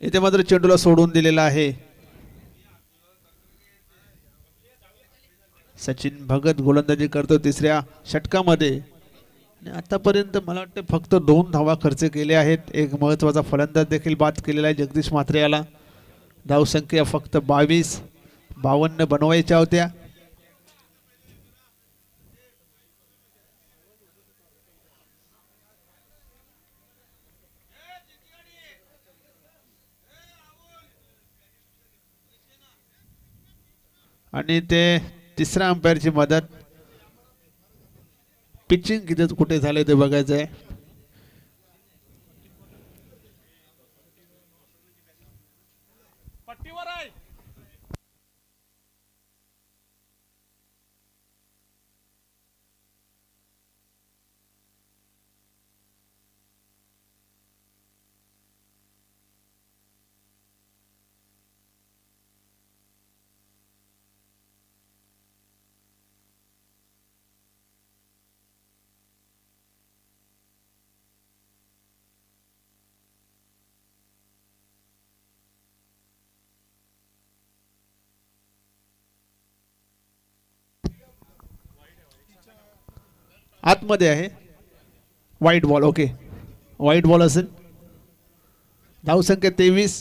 इथे मात्र चेंडूला सोडून दिलेला आहे. सचिन भगत गोलंदाजी करतो 3ऱ्या षटकामध्ये आणि आतापर्यंत मला वाटतं फक्त 2 धावा खर्च केले आहेत. एक महत्त्वाचा फलंदाज देखील बाद केलेला आहे जगदीश म्हात्रे याला. धावसंख्या फक्त 22. 52 बनवायच्या होत्या. आणि ते 3ऱ्या अंपायरची मदत. पिचिंग किती कुठे झाले ते बघायचं आहे. आतमध्ये आहे. वाईट बॉल. ओके, वाईट बॉल असेल. धावसंख्या 23.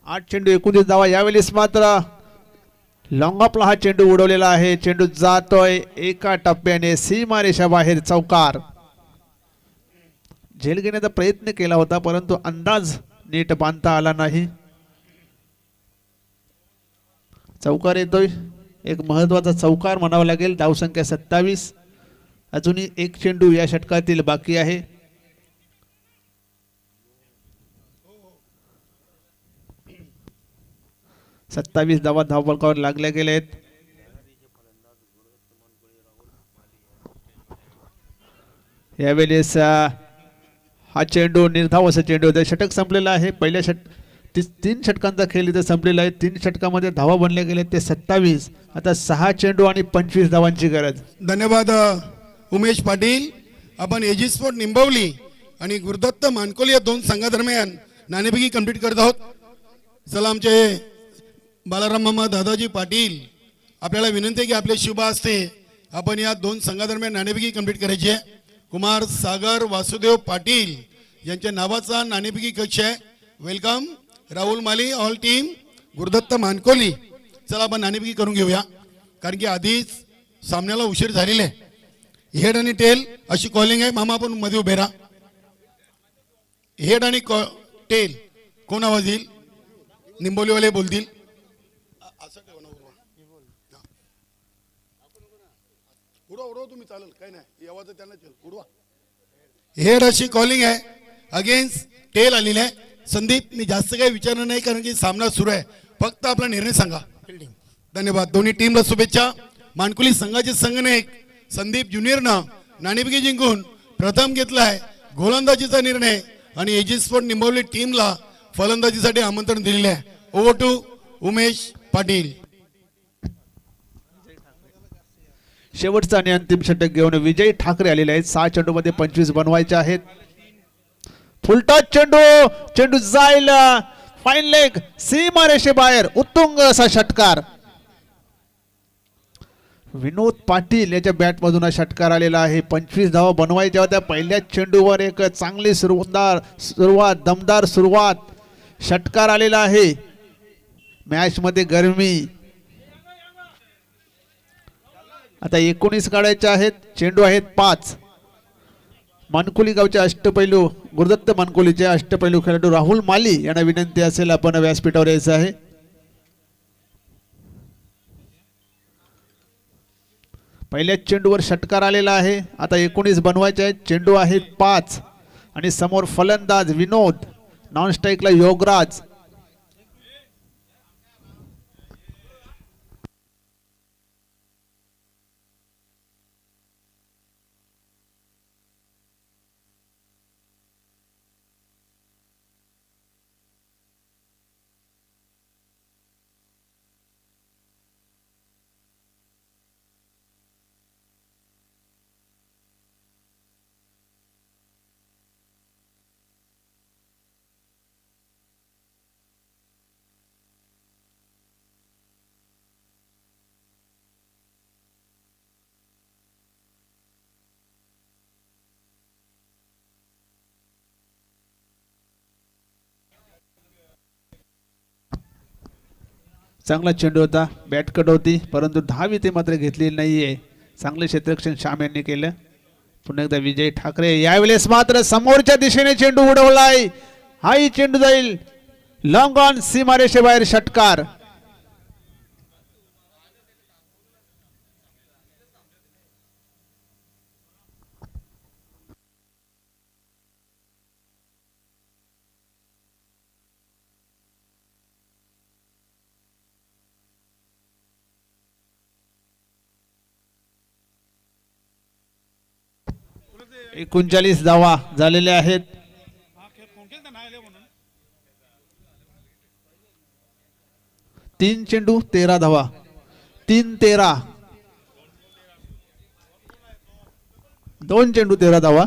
8 चेंडू 29 धावा. यावेळेस मात्र लॉंगॉपला हा चेंडू उडवलेला आहे. चेंडू जातोय एका टप्प्याने सीमारेषा बाहेर. चौकार. झेल घेण्याचा प्रयत्न केला होता परंतु अंदाज नीट बांधता आला नाही. चौकार येतोय. एक महत्वाचा चौकार म्हणावा लागेल. धावसंख्या 27. अजूनही एक चेंडू या षटकातील बाकी आहे. सत्तावीस धावा धावफलकावर लागल्या गेलेत. यावेळेस हा चेंडू निर्धाव असा चेंडू होता. षटक संपलेला आहे. पहिल्या तीन षटकांचा खेळ इथे संपलेला आहे. 3 षटकामध्ये धावा बनल्या गेल्या ते 27. आता 6 चेंडू आणि 25 धावांची गरज. धन्यवाद उमेश पाटील. आपण एजी स्पोर्ट निंबवली आणि गुरुदत्त मानकोली या 2 संघादरम्यान नाणेफेकी कंप्लीट करत आहोत. चला आमचे बालाराम मामा दादाजी पाटील आपल्याला विनंती आहे की आपले शुभ हस्ते आपण या 2 संघादरम्यान नाणेफेकी कंप्लीट करायची आहे. कुमार सागर वासुदेव पाटील यांच्या नावाचा नाणेफेकी कक्ष आहे. वेलकम राहुल माली ऑल टीम गुरुदत्त मानकोली. चला आपण नाणेफेकी करून घेऊया कारण की आधीच सामन्याला उशीर झालेला आहे. हेड आणि टेल अशी कॉलिंग आहे. मामा आपण मध्ये उभे राहा. हेड आणि टेल कोण आवाज येईल? निंबोलीवाले बोलतील. उडवा तुम्ही चालेल काही नाही. आवाज त्यांना उडवा. हेड अशी कॉलिंग आहे. अगेन्स्ट टेल आलेली आहे. संदीप मी जास्त काही विचारणार नाही कारण की सामना सुरू आहे. फक्त आपला निर्णय सांगा. धन्यवाद. दोन्ही टीमला शुभेच्छा. मानकुली संघाचे संघनायक संदीप ज्युनियरनं नाणेफेकी जिंकून प्रथम घेतलाय. गोलंदाजीचा निर्णय आणि एजी स्पोर्ट निंबवली टीमला फलंदाजीसाठी आमंत्रण दिलेले आहे. Over to Umesh Patil. शेवटचा आणि अंतिम षटक घेऊन विजय ठाकरे आलेले आहेत. 6 चेंडूमध्ये 25 बनवायचे आहेत. फुलटॉस चेंडू. चेंडू जाईल फाईन लेग सीमारेषे बाहेर. उत्तुंग असा षटकार. विनोद पाटील याच्या बॅट मधून हा षटकार आलेला आहे. 25 धावा बनवायच्या होत्या. पहिल्याच चेंडूवर एक चांगली सुरुवात दमदार सुरुवात. षटकार आलेला आहे. मॅच मध्ये गरमी. आता 19 काढायचे आहेत. चेंडू आहेत 5. मानकुली गावचे अष्टपैलू गुरुदत्त मानकुलीचे अष्टपैलू खेळाडू राहुल माली यांना विनंती असेल आपण व्यासपीठावर यायचं आहे. पहिल्याच चेंडूवर षटकार आलेला आहे. आता 19 बनवायचे आहेत. चेंडू आहेत 5 आणि समोर फलंदाज विनोद. नॉन स्ट्राईकला योगराज. चांगला चेंडू होता. बॅट कट होती परंतु धाव इथे मात्र घेतलेली नाहीये. चांगले क्षेत्ररक्षण श्याम यांनी केलं. पुन्हा एकदा विजय ठाकरे. यावेळेस मात्र समोरच्या दिशेने चेंडू उडवलाय. हाही चेंडू जाईल लॉंग ऑन सीमारेषे बाहेर. षटकार. एकोणचाळीस धावा झालेल्या आहेत. 3 चेंडू 13 धावा. 3-13. 2 चेंडू 13 धावा.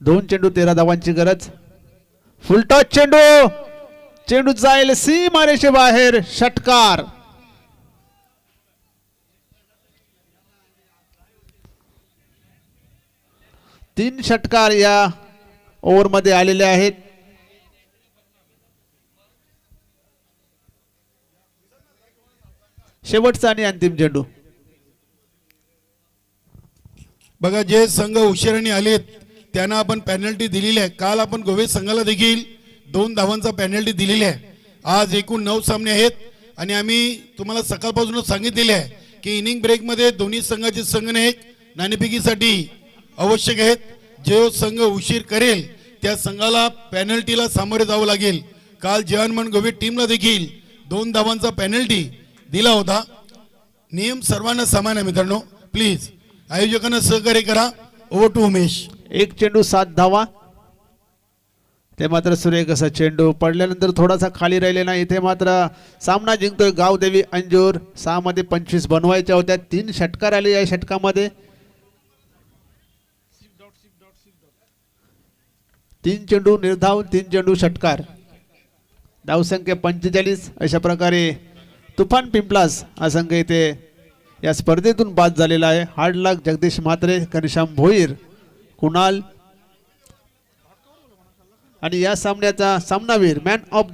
2 चेंडू 13 धावांची गरज. फुलटॉस चेंडू. चेंडू जाईल सीमारेषे बाहेर. षटकार. तीन षटकार या ओव्हरमध्ये आलेले आहेत. शेवटचा आणि अंतिम चेंडू. बघा, जे संघ उशिराने आलेत त्यांना आपण पॅनल्टी दिलेली आहे. काल आपण गोवे संघाला देखील 2 धावांचा पॅनल्टी दिलेली आहे. आज एकूण 9 सामने आहेत आणि आम्ही तुम्हाला सकाळपासूनच सांगितलेले आहे की इनिंग ब्रेकमध्ये दोन्ही संघाचे संघनायक नाणेफेकीसाठी आवश्यक आहेत. जो संघ उशीर करेल त्या संघाला पॅनल्टीला सामोरे जावं लागेल. काल जवानमन गोवे टीमला देखील 2 धावांचा पॅनल्टी दिला होता. नियम सर्वांना समान आहे मित्रांनो. प्लीज आयोजकांना सहकार्य करा. Over to Umesh. एक चेंडू 7 धावा. ते मात्र सुरेख असा चेंडू पडल्यानंतर थोडासा खाली राहिलेला. इथे मात्र सामना जिंकतोय गावदेवी अंजूर. 6 मध्ये 25 बनवायच्या होत्या. 3 षटकार आले या षटकामध्ये. 3 चेंडू निर्धाव, 3 चेंडू षटकार. धावसंख्या 45. अशा प्रकारे तुफान पिंपलास हा संघ इथे या स्पर्धेतून बाद झालेला आहे. हार्ड लक जगदीश म्हात्रे, घनश्याम भोईर, कुणाल आणि या सामन्याचा सामनावीर मॅन ऑफ द